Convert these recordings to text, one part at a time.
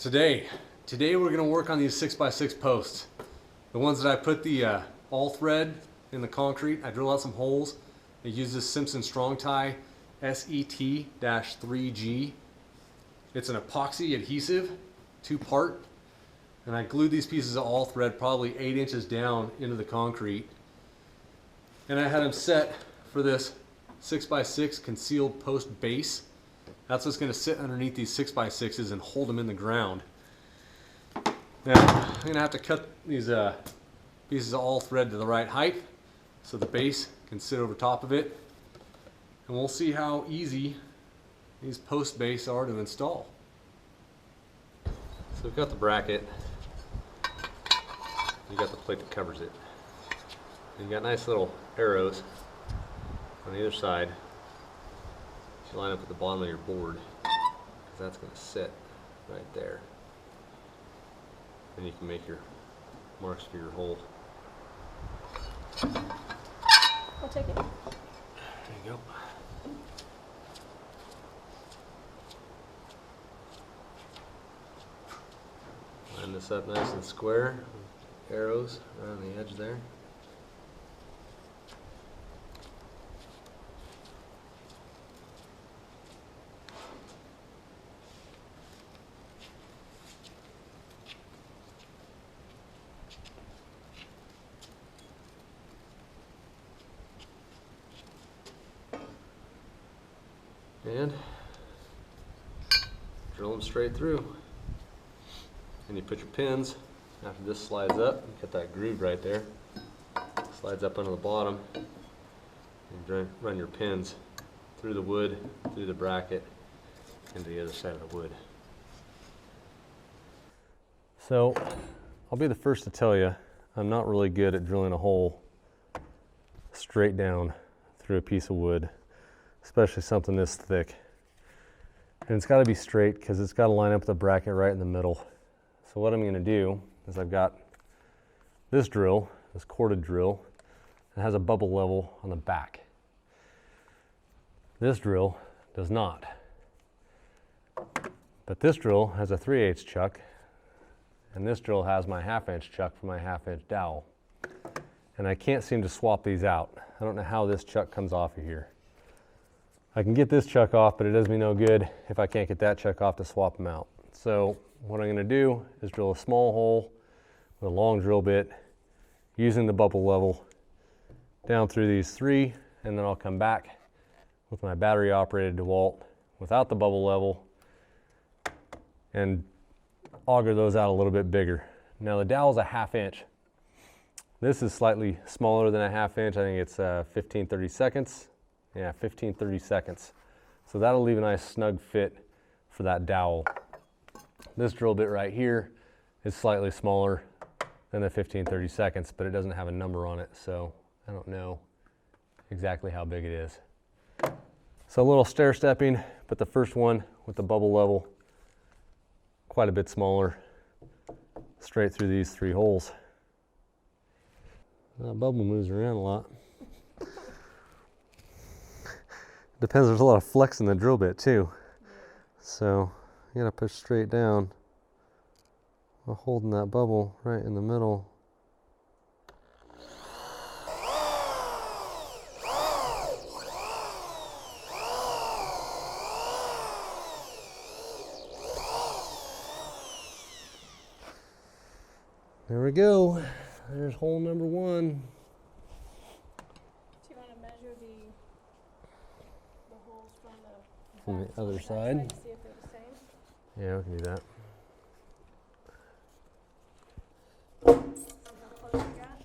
Today we're going to work on these 6x6 posts. The ones that I put the all thread in the concrete. I drill out some holes. I use this Simpson Strong-tie CPT66Z. It's an epoxy adhesive, 2-part. And I glued these pieces of all thread probably 8 inches down into the concrete. And I had them set for this 6x6 concealed post base. That's what's going to sit underneath these 6x6s and hold them in the ground. Now, I'm going to have to cut these pieces of all thread to the right height so the base can sit over top of it. And we'll see how easy these post base are to install. So we've got the bracket. You've got the plate that covers it. And you've got nice little arrows on either side. You line up at the bottom of your board, because that's going to sit right there. And you can make your marks for your hole. I'll take it. There you go. Line this up nice and square. Arrows around the edge there. And drill them straight through. And you put your pins, after this slides up, you got that groove right there, slides up onto the bottom, and run your pins through the wood, through the bracket, into the other side of the wood. So, I'll be the first to tell you, I'm not really good at drilling a hole straight down through a piece of wood, especially something this thick. And it's got to be straight because it's got to line up with the bracket right in the middle. So what I'm going to do is I've got this drill, this corded drill, that has a bubble level on the back. This drill does not. But this drill has a 3/8 chuck, and this drill has my 1/2 inch chuck for my 1/2 inch dowel. And I can't seem to swap these out. I don't know how this chuck comes off of here. I can get this chuck off, but it does me no good if I can't get that chuck off to swap them out. So what I'm going to do is drill a small hole with a long drill bit using the bubble level down through these 3, and then I'll come back with my battery operated DeWalt without the bubble level and auger those out a little bit bigger. Now the dowel's a 1/2 inch. This is slightly smaller than a 1/2 inch. I think it's 15/32. Yeah, 15/32. So that'll leave a nice snug fit for that dowel. This drill bit right here is slightly smaller than the 15/32, but it doesn't have a number on it, so I don't know exactly how big it is. So a little stair stepping, but the first one with the bubble level, quite a bit smaller, straight through these 3 holes. That bubble moves around a lot. Depends, there's a lot of flex in the drill bit too. So you gotta push straight down while holding that bubble right in the middle. There we go. There's hole number 1. Do you want to measure the holes From the other side? to see if they're the same? Yeah, we can do that. See how close you got?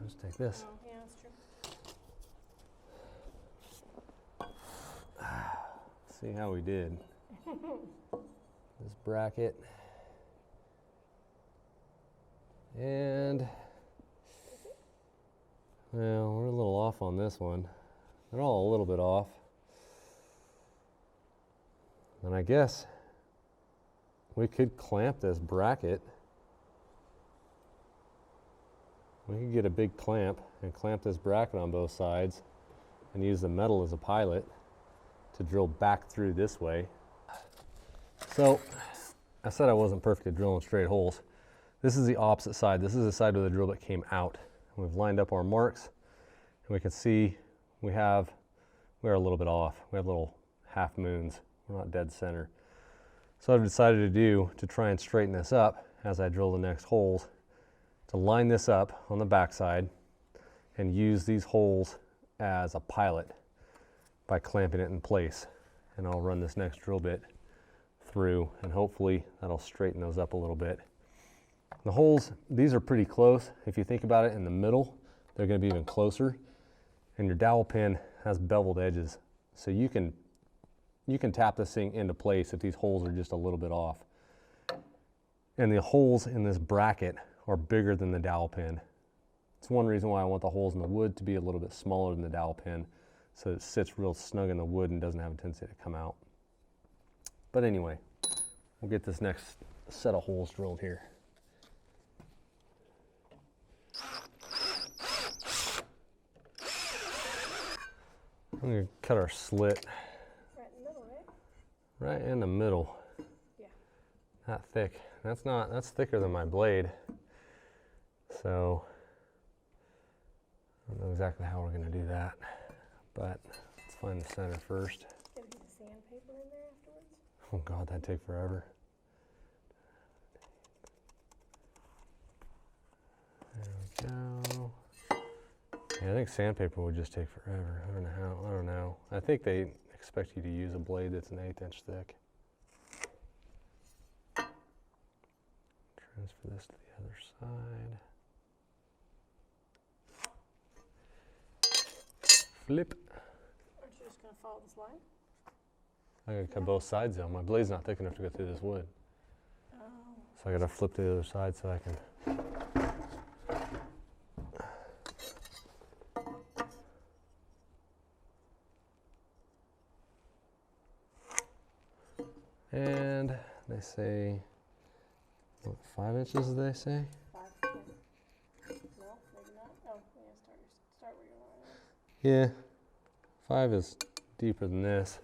Let's take this. Oh, yeah, that's true. See how we did. This bracket. And, well, we're a little off on this one. They're all a little bit off. And I guess we could clamp this bracket. We could get a big clamp and clamp this bracket on both sides and use the metal as a pilot to drill back through this way. So I said I wasn't perfect at drilling straight holes. This is the opposite side. This is the side of the drill that came out. We've lined up our marks, and we can see we are a little bit off. We have little half moons. We're not dead center. So I've decided to try and straighten this up as I drill the next holes, to line this up on the backside and use these holes as a pilot by clamping it in place. And I'll run this next drill bit through, and hopefully that'll straighten those up a little bit. The holes, these are pretty close. If you think about it, in the middle, they're going to be even closer. And your dowel pin has beveled edges, so you can tap this thing into place if these holes are just a little bit off. And the holes in this bracket are bigger than the dowel pin. It's one reason why I want the holes in the wood to be a little bit smaller than the dowel pin, so it sits real snug in the wood and doesn't have a tendency to come out. But anyway, we'll get this next set of holes drilled here. I'm going to cut our slit Right in the middle, right? right in the middle. Yeah. Not thick. That's thicker than my blade. So I don't know exactly how we're going to do that, but let's find the center first. Gotta get the sandpaper in there afterwards. Oh God, that'd take forever. There we go. Yeah, I think sandpaper would just take forever. I don't know how. I don't know. I think they expect you to use a blade that's an 1/8 inch thick. Transfer this to the other side. Flip. Aren't you just gonna follow this line? I gotta cut both sides though. My blade's not thick enough to go through this wood. Oh. So I gotta flip to the other side so I can. And they say, what, 5 inches did they say? 5. Yeah. No, maybe not. Oh, yeah. Start where your line is. Yeah, 5 is deeper than this.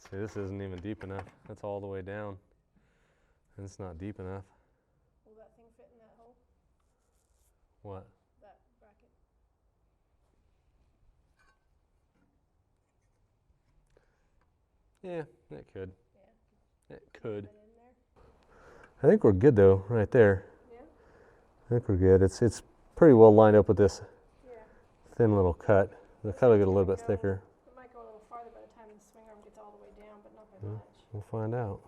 See, this isn't even deep enough. That's all the way down. And it's not deep enough. Will that thing fit in that hole? What? That bracket? Yeah, it could. Yeah. It could. Fit in there? I think we're good though, right there. Yeah? I think we're good. It's pretty well lined up with this Yeah. thin little cut. The cut will get a little bit thicker. It might go a little farther by the time the swing arm gets all the way down, but not by much. We'll find out.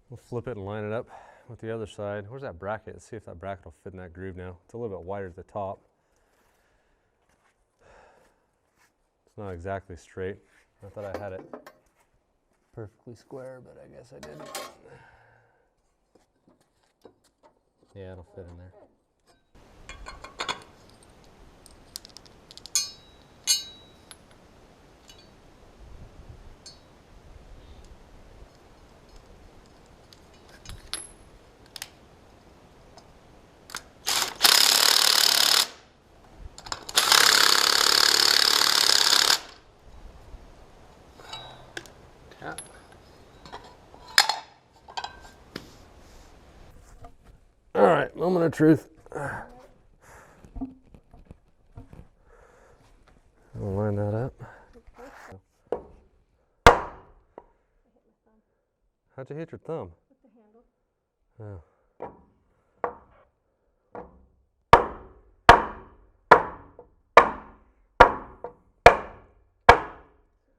We'll flip it and line it up with the other side. Where's that bracket? Let's see if that bracket will fit in that groove now. It's a little bit wider at the top. It's not exactly straight. I thought I had it perfectly square, but I guess I didn't. Yeah, it'll fit in there. Yeah. All right, moment of truth. I'll line that up. How'd you hit your thumb? With the handle. Oh.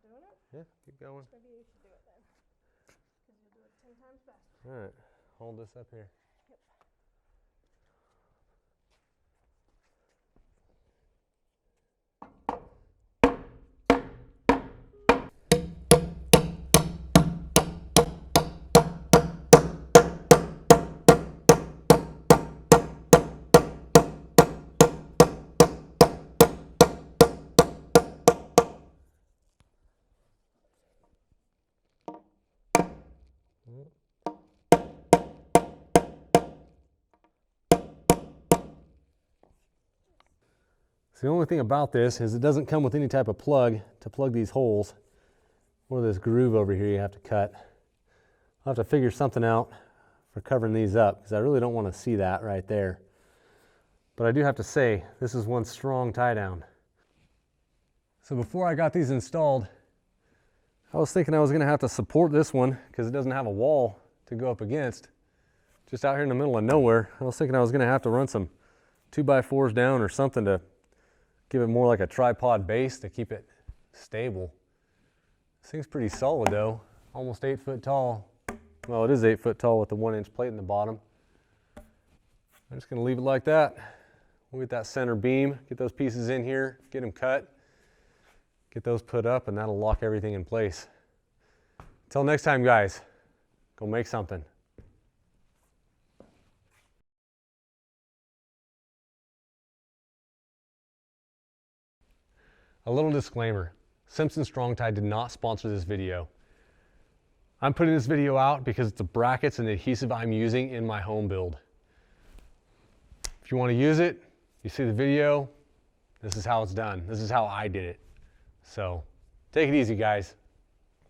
Doing it? Yeah, keep going. Maybe you should do it then. Because you'll do it 10 times faster. All right, hold this up here. Yep. So the only thing about this is it doesn't come with any type of plug to plug these holes or this groove over here you have to cut. I'll have to figure something out for covering these up because I really don't want to see that right there. But I do have to say, this is one strong tie down. So before I got these installed, I was thinking I was going to have to support this one because it doesn't have a wall to go up against. Just out here in the middle of nowhere, I was thinking I was going to have to run some 2x4s down or something to give it more like a tripod base to keep it stable. This thing's pretty solid though, almost 8 foot tall. Well, it is 8 foot tall with the 1 inch plate in the bottom. I'm just going to leave it like that. We'll get that center beam, get those pieces in here, get them cut, get those put up, and that'll lock everything in place. Until next time, guys, go make something. A little disclaimer, Simpson Strong-tie did not sponsor this video. I'm putting this video out because it's the brackets and the adhesive I'm using in my home build. If you want to use it, you see the video, this is how it's done. This is how I did it. So take it easy, guys.